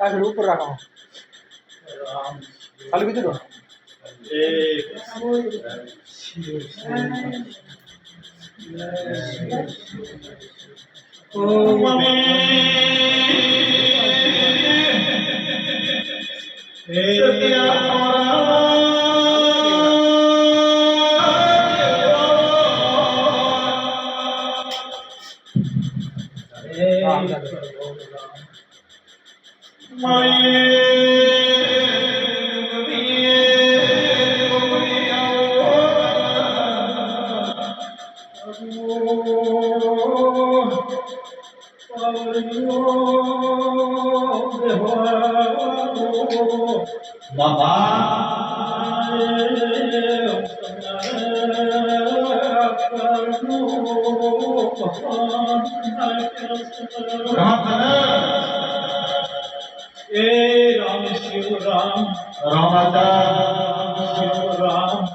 આગળ ઉપર રાખો ચાલુ કીધું તો राम शिव राम राम शिव राम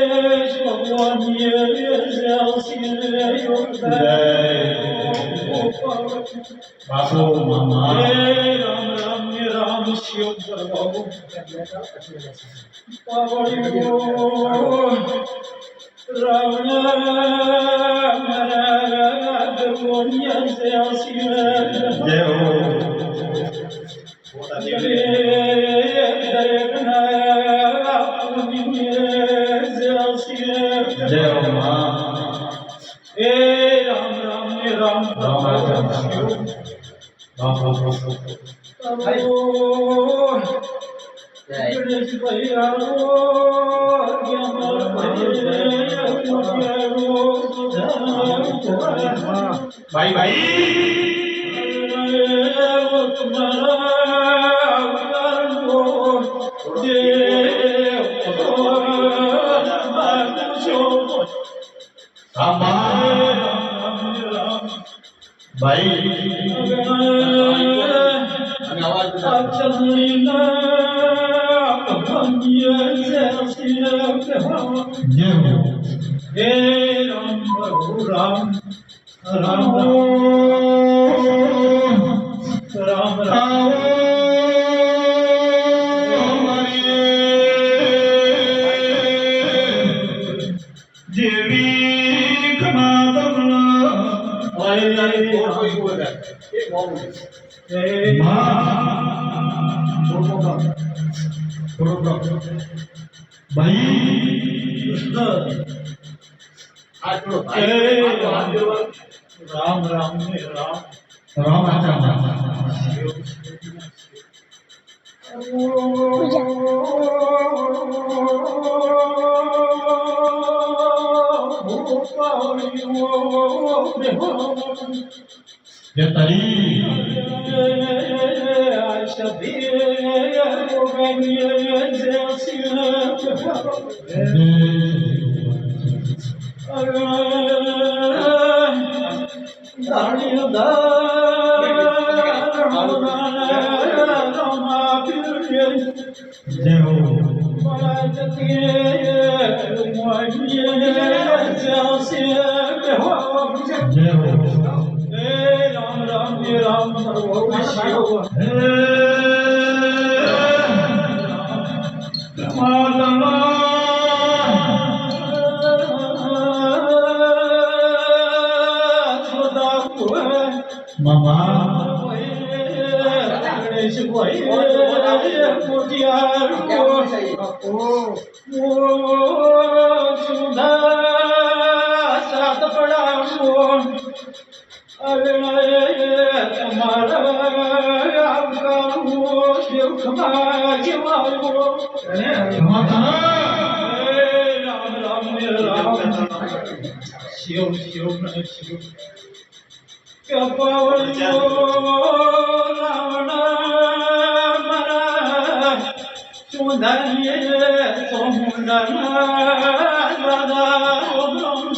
गणेश भगवान राम राम राम शिव प्रभु रावण जय हो मां ए राम राम राम राम भाई भाई भाई राम राम राम राम भाई राम राम राम ये तरी जय हो जय हो राम राम राम શિવ શિવ શિવ કપાવળિયો રાવણ મારા સુંદરીએ સોમુંડના દાદા ઓમ રામ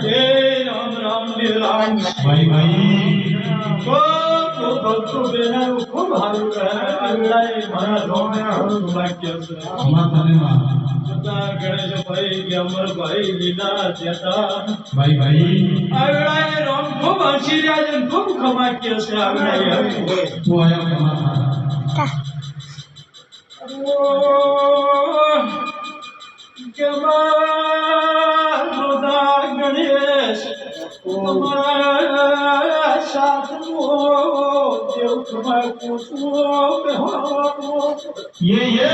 હે રામ રામ રામ ભાઈ ભાઈ ભક્તો બેના ખૂબ સારું આગળ મારા રોમ વાક્ય છે ગણેશ ભાઈ કે અમરભાઈ લીલા જતા ભાઈ ભાઈ આગળ રોમ ખૂબ હસી રહ્યા છે ખૂબ ખમાક્ય છે આગળ તું આયા ગણેશ તમારા સાથનો દેવ ખમા પૂછવો ये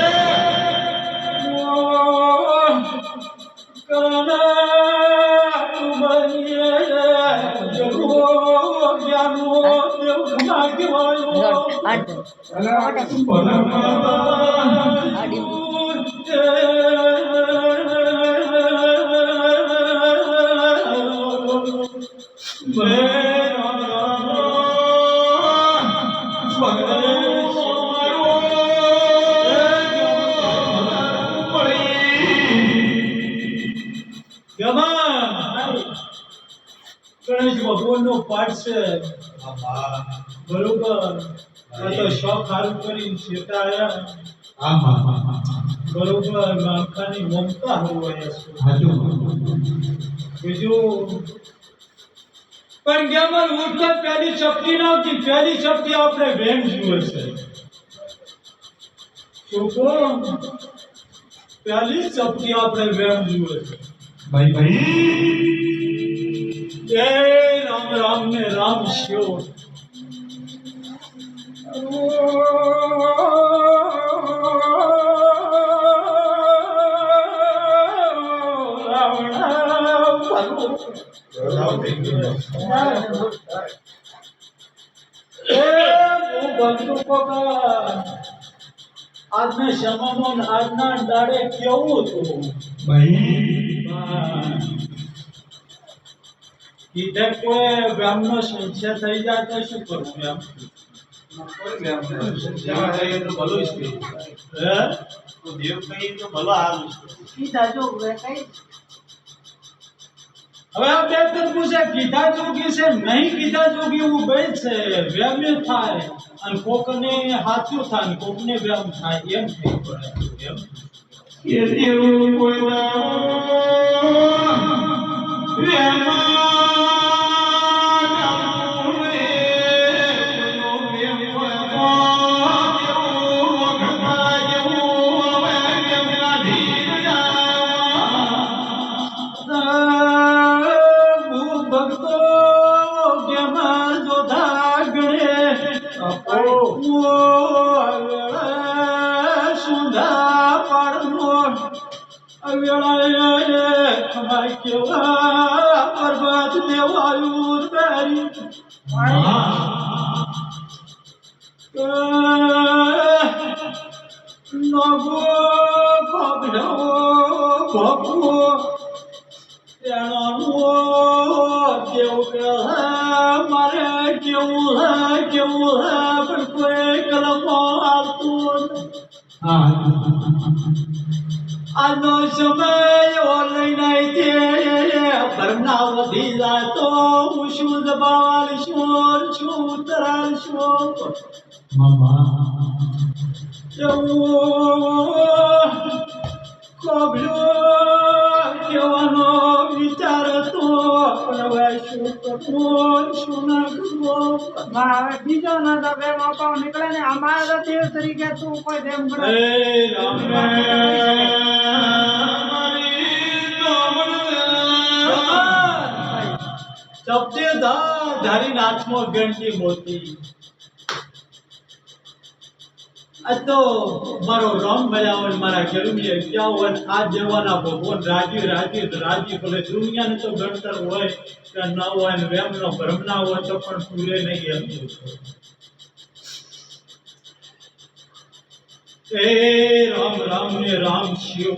ગણેશ ભગવાનનો પાઠ છે બરોબર આ તો શોખ સારું કરીને છેટા આવ્યા બરોબર માલખાની મમતા હોય બીજું પણ ગેમર ઉઠતા પહેલી ચપટી ના આવતી પહેલી ચપટી આપણે વેણ જુએ છે છોકરો પહેલી ચપટી આપણે વેણ જુએ છે भाई भाई जय राम राम ने राम शिव આજના સમયમાં આજના દાડે કેવું હતું भाई કીધે કોઈ બ્રાહ્મણનો સંશય થઈ જાય તો શું કરવું એમ હવે આ બે તક પૂછે કીધા જોગી છે નહીં કીધા જોગી એવું બે છે વ્યામ થાય અને કોકને હાથું થાય ને કોકને વ્યામ થાય એમ થઈ પડે એમ ये देव कोई पर्वत देवायुर बैरी नगो खबनो भगो तेणो देव के मारे क्यों है पर कोई कलम आतू आनो समय ओले नहीं थे परनावधी जातो मुशुद बाल शोर छूतराल शोर मामा कोबलो केवनो विचार तो पण શું કરવું શું ના કરવું હવે બીજો ના તો બે મોકો નીકળે ને અમારા દેવ તરીકે તું કોઈ દેવ હે ગણે રામ સબજે ધારી નાથમાં ગણતી મોતી આ તો મારો રામ મળ્યા મારા ગરુડીએ ક્યાં હોય આ દેવાના ભગવાન રાજી રાજી રાજી ભલે દુનિયાને તો ગણતર હોય કે ના હોય ને વેમનો ભ્રમ ના હોય તો પણ પૂરે નહીં એમ એ રામ રામ ને રામ શિવ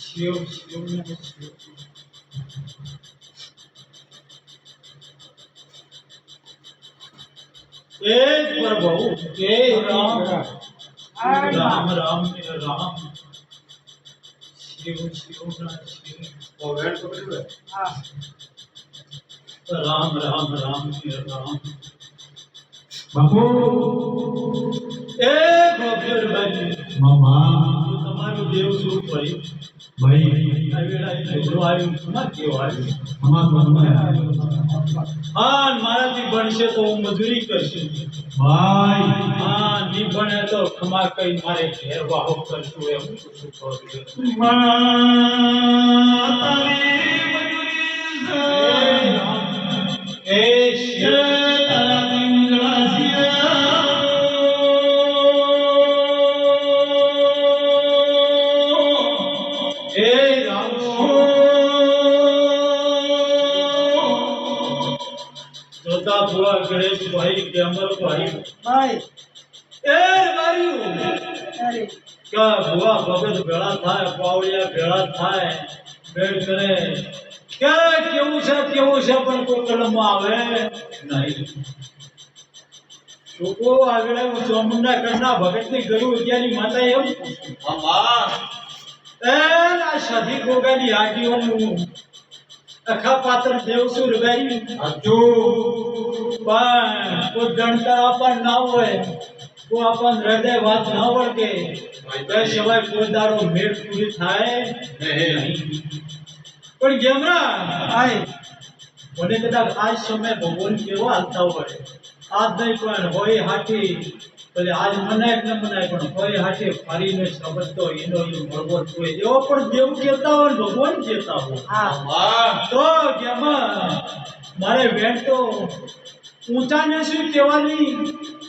શિવ શિવ ને શિવ एक प्रभु हे राम राम राम ने राम शिव शिव ना शिव હા राम राम राम ने राम બાપુ ए ગોબર ભાઈ મામા તમારું દેવ શું ભાઈ ભાઈ આ વેળા છોકરો આવ્યું ના કેવો આવ્યું અમાર બાપુ હા મારાથી ભણશે તો હું મજૂરી કરશું ભાઈ હા ની ભણે તો ખમા કઈ મારે ઘેર વાહો કરશું એમ શું કરું એ શિવ ભુવા ગણેશ ભાઈ કે અમર ભાઈ ભાઈ એ માર્યું અરે કે ભુવા ભગત ભેળા થાય પાવડિયા ભેળા થાય ભેળ કરે કે કેવું છે પણ કોઈ કલમમાં આવે નહીં છોકરો આગળ હું ચોમુંડા કરના ભગતની ગયું અત્યારની માતા એમ આ સધી ગોગાની આટીઓનું અખા પાત્ર દેવસુર ગાઈ અજુ પણ કોઈ ગણતર આપણ ના હોય કોઈ આપણ હૃદય વાત ના વળગે બે સિવાય કોઈ દાડો મેળ પૂરી થાય પણ ગેમરા ભાઈ મને કદાચ આજ સમય ભગવાન કેવો હાલતા હોય આજ નહીં પણ હોય હાથી ભલે આજ મનાય કે ન મનાય પણ હોય હાથે ફરીને સમજતો એનો એ મળવો જોઈએ એવો પણ દેવ કહેતા હોય ભગવાન કહેતા હોય હા તો કેમાં મારે વેણ તો ઊંચા ને શું કહેવાની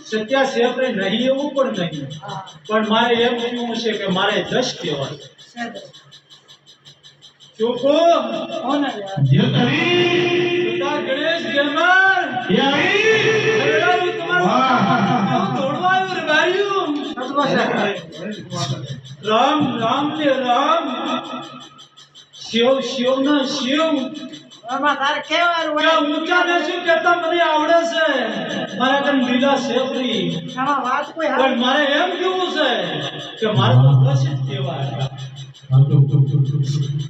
સત્યા છે આપણે નહીં એવું પણ નહીં હા પણ મારે એમ કહેવું છે કે મારે જશ કહેવાય સેદ ચોખ્ખો કોને યાર જે કરી પિતા ગણેશ ગેમર યારી દોડવા આવ્યું રે બાર્યું રામ રામ ને રામ શિવ શિવ ના શિવ એમાં તારે કેવાનું કે ઊંચા ને શું કહેતા મને આવડે છે મારા કન લીલા સેપરી એમાં વાત કોઈ પણ મારે એમ કેવું છે કે મારે તો બસ જ કહેવાય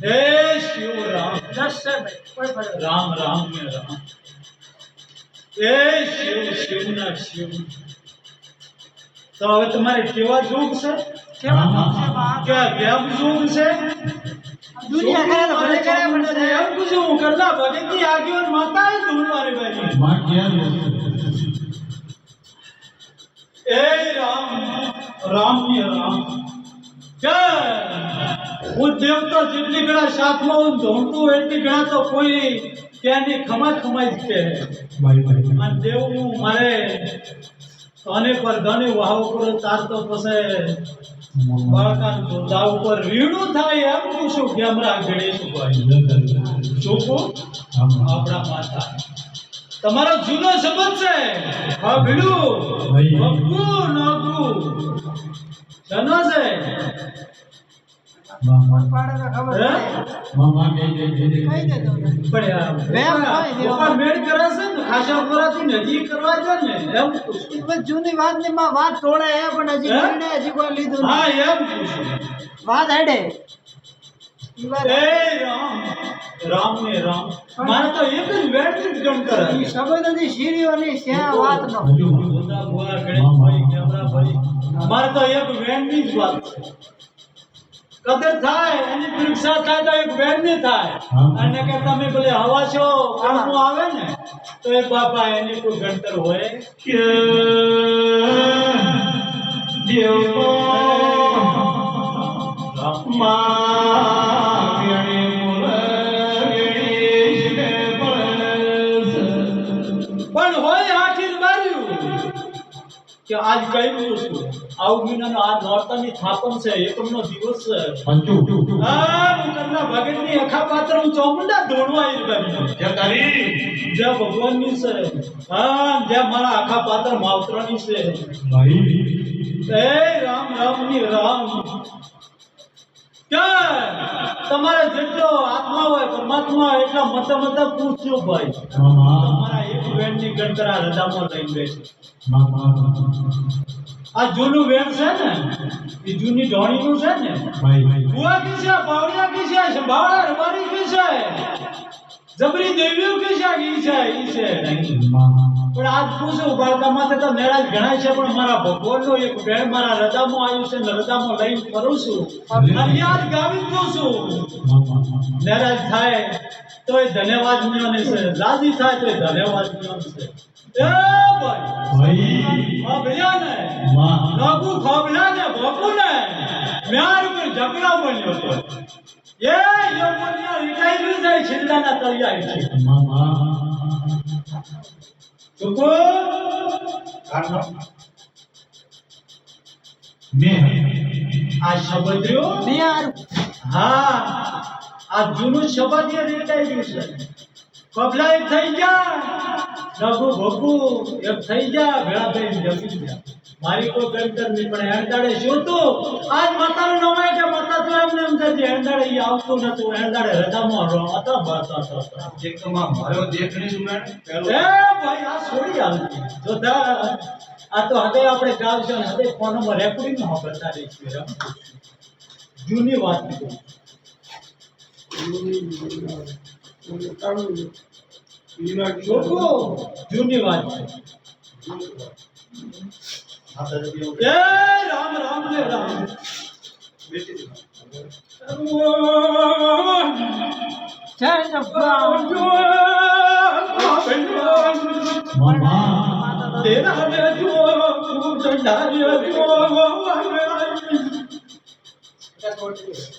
હે શિવ રામ દસ છે ભાઈ કોઈ ફરક નહીં. રામ રામ ને રામ હે શિવ શિવ ના શિવ તો હવે તમારે કેવા જોગ છે કેવા છે વાત કે કેમ જોગ છે દુનિયા કરે તો ભલે કરે પણ છે. એમ પૂછું હું કરતા ભગતની આગેવાન માતા એ ધૂળવારી બારી માં ક્યાં એ રામ રામ ને રામ કે હું દેવતા જેટલી ગણા સાથમાં હું ધોંટું એટલી ગણા તો કોઈ ત્યાંની ખમાઈ જ કે ભાઈ અને દેવનું મારે તને પર ધને વાવ કરો તાર તો પછી બાળકાન જોતા ઉપર રીડું થાય એમ પૂછું કેમરા ગણેશભાઈ ચોખ્ખું આપણા માતા તમારો જૂનો સંબંધ છે હા ભીડું બબ્બુ નગુ જનો છે પાડે તો ખબર હે? નહીં. કહી દે તો પણ વેમ હોય ને પપ્પા મેળ કરે છે ને ખાસા પરાથી નજી કરવા દે ને એમ પૂછું એ બસ જૂની વાત ની માં વાત તોડે હે પણ હજી હે? નિર્ણય હજી કોઈ લીધું હા નહીં. એમ પૂછું વાત હેડે ઈ વાત એ રામ રામ ને રામ મારે તો એક જ વેણથી જ ગણતર ઈ હતી. શબ્દ ની સીડીઓ ની શ્યા વાત નો ગોદા ભુવા ગણેશભાઈ કેમરાભાઈ મારે તો એક વેણની જ વાત છે કદર થાય એની પરીક્ષા થાય તો એક વેણની થાય હા. અને કે તમે ભલે હવા છો કામમાં આવે ને તો એ બાપા એની કોઈ ગણતર હોય કે દેવો માગણી મુરગણી છે બળસ. પણ હોય આખી બાર્યું કે આજ કહ્યું છું આવું મહિનાનો આ નોરતાની થાપણ છે એકમનો દિવસ છે પંચુ આ મુકરના ભગતની અખા પાત્ર હું ચોમુંડા દોડવા આવી ગયો જય તારી જય ભગવાનની છે હા જય મારા આખા પાત્ર માવતરની છે ભાઈ એ રામ રામની રામ કે તમારે જેટલો આત્મા હોય પરમાત્મા હોય એટલા મત પૂછજો ભાઈ મામા તમારા એક વેણની ગણતરા રજામાં લઈને બેસે મામા આ જૂનું વેણ છે ને એ જૂની ઢોણીનું છે ને ભાઈ કુવા કી છે બાવળિયા કી છે સંભાળા રબારી કી છે જબરી દેવીઓ કી છે ઈ છે નહીં મામા પણ આજ પૂછું બાળકા માથે તો મેળા ગણાય છે પણ મારા ભગવાનનો એક વેણ મારા રજામાં આવ્યું છે ને રજામાં લઈને ફરું છું ફરિયાદ ગાવી દઉં છું મામા નારાજ થાય તો એ ધન્યવાદ ન્યોને છે રાજી થાય તો એ ધન્યવાદ ન્યોને છે એ ભાઈ ભાઈ ખોબલ્યા ને માં નગુ ખોબલ્યા ને ભોકુ ને મ્યાર ઉપર ઝઘડા બન્યો તો એ યમોનિયા રીટાઈ જાય છિલ્લાના તળિયા છે મામા ચૂકો મેં આ શબ્દ્યો હા આ જૂનું શબ્દ એ રીટાઈ ગયું છે કબલા એક થઈ ગયા નગુ ભોકુ એક થઈ ગયા ભેળા થઈને જમી ગયા મારી કોઈ ગણતર નહીં પણ એણદાડે શું તું આજ માતાનું નવાય કે માતા તો એમને એમ છે જે એણદાડે ઈ આવતું નતું એણદાડે રજામાં હતો એક તો માં માર્યો દેખણી મેં એ ભાઈ આ છોડી આવતી જોતા આ તો હદે આપણે ગાવશું ને હદે ફોનમાં રેકોર્ડિંગ માં બતાવી છે જૂની વાત કીધું છોકરો જૂની વાત છે એ રામ રામ ને રામ જય જગન્નાથ. મામા તેરા ને જો ચંડાર્ય જો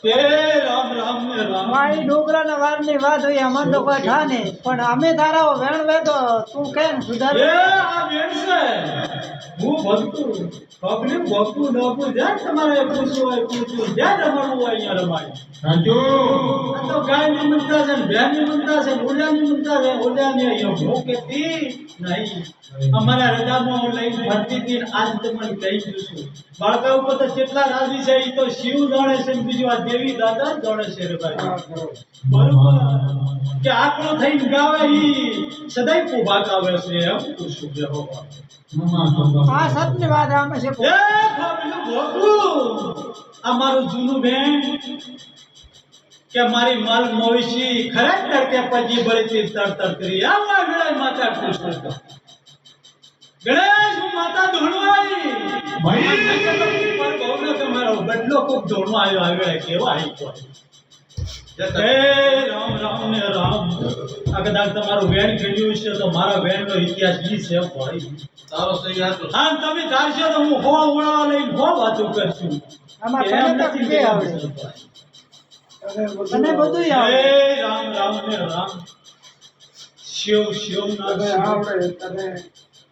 તે રામ રામ ને રામ મારી ડોગરાના વારની વાત હોય અમને તો કોઈ ઠાને પણ અમે તારા વેણ વેતો તું કેમ સુધાર એ આ વેણ છે હું ભક્તું પગને ભક્તું નબું જ્યાં તમારે પૂછવું હોય પૂછવું જ્યાં રમવું હોય અહીંયા રમાય રાજુ આ તો ગાયની મનતા છે ને ભેંસની મનતા છે ને ઓલિયાની મનતા છે ઓલિયાની અહીંયા ભોકેતી નહીં અમારા રજામાં હું લઈને ફરતી હતી ને આજ તમને કહી દઉં છું બાળકા ઉપર તો કેટલા રાજી છે એ તો શિવ જાણે છે ને બીજું આ દેવી દાદા જ જાણે છે રે ભાઈ બરોબર કે આકડો થઈને ગાવે ઈ સદાય પોભાક આવે છે એમ પૂછું જે ભગવાન મામા આ સત્યની વાત અમે છે એ ભાભીનું ભોગવું આ મારું જૂનું બેન કે મારી માલ મોવીશી ખરેખર કે પછી બળીથી તરતર કરી આ ગણેશ માતા ખુશ હતા ગણેશ હું માતા ધોણવાઈ ભાઈ પર બહુનો તમારો બદલો ખૂબ ધોણવા આવ્યો આવે કેવા આવી હે રામ રામ ને રામ આ કદાચ તમારું વેણ ખેડ્યું છે તો મારા વેણનો ઇતિહાસ ઈ છે ભાઈ તારો સહી હતો હા તમે ધારશો તો હું હોવા ઓળા લઈને હો વાતો કરશું આમાં એમ તને તો નથી કે આવડે તને બધું આવડે હે રામ રામ ને રામ શિવ શિવ ના આવડે તને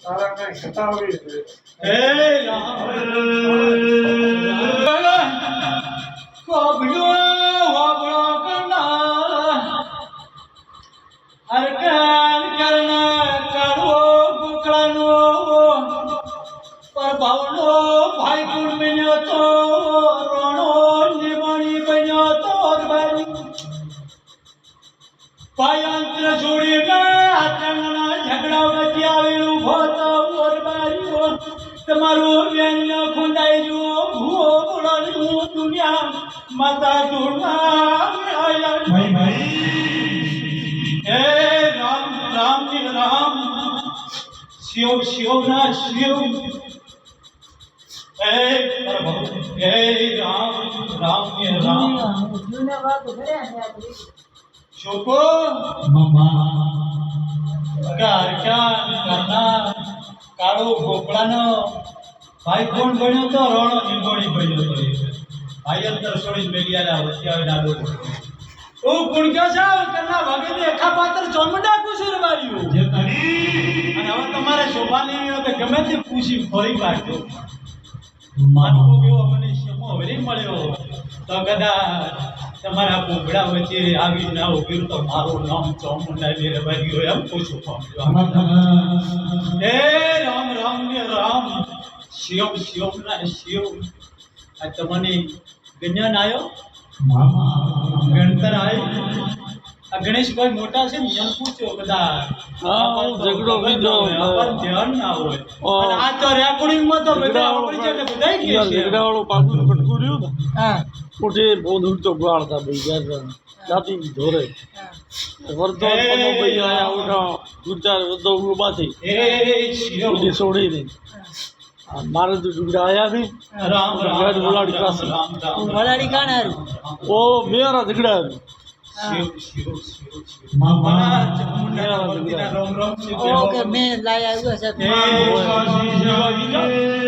તારા કઈ ખતાવડી છે હે રામ કોબડો વાબડો કરના અરકાન કરના કાળો બુકડાનો પર ભાવનો ભાઈ ગુણ બન્યો તો રોણો નિમણી બન્યો તો ભાઈ પાયંત્ર જોડીને આતંકના ઝઘડા વચ્ચે આવેલું ભોતો ઓરબારીઓ તમારું વેણ ખુંદાઈ જો ભૂ બોલાનું દુનિયા માતા ધૂળમાં આયા ભાઈ હે રામ રામ જી રામ શિવ શિવ ના શિવ હે પ્રભુ હે રામ રામ ને રામ જૂને વાતો કર્યા ને આપણી. શોકો કારના કાળો ગોપડાનો ભાઈ કોણ બન્યો તો રોણો નિગોણી બન્યો તો ભાઈ અંતર છોડી મેલિયાના વચ્ચે ડાડો ઓ કોણ કયો છે કરના ભાગે તે એકા પાત્ર ચોમડા કુસુર માર્યું જે કરી અને હવે તમારે શોભા લેવી હોય તો ગમે તે પૂછી ફરી કાઢજો માનવો એવો મને શમો હરી મળ્યો તો કદાચ તમારા પોગડા વચ્ચે આવી ના ઉભી તો મારું નામ ચોમુંડા ને રવાઈ હોય એમ પૂછું હે રામ રામ ને રામ શિવ શિવ ના શિવ આ તમને ગણ્યાન આવ્યો ગણતર આવ્યો આ ગણેશભાઈ મોટા છે ને એમ પૂછ્યો કદાચ હા, હું ઝઘડો લીધો. આપણને ધ્યાન ના હોય અને આ તો રેકોર્ડિંગમાં તો બધા આવડી જાય એટલે બધાય કહે છે. ઝઘડાવાળું પાકું કટકું રહ્યું ને હા ઉઠે બહુ દૂર તો ગાળ હતા ભાઈ જાતી ધોરે વર્ધો ભાઈ આયા ઉઠા ગુરચાર વધો ઉભાથી હે શિવ બધી છોડી નહીં મારે તો ઝઘડા આયા નહીં રામ ગાડ બોલાડી પાસે. રામ રામ વલાડી કાણ હારું ઓ મેરા ઝઘડા શિવ શિવ શિવ મહારાજ ચામુંડાના વતીના રોમ રોમ શિવ ઓકે મેં લાયા આવ્યો છે હે શિવાજી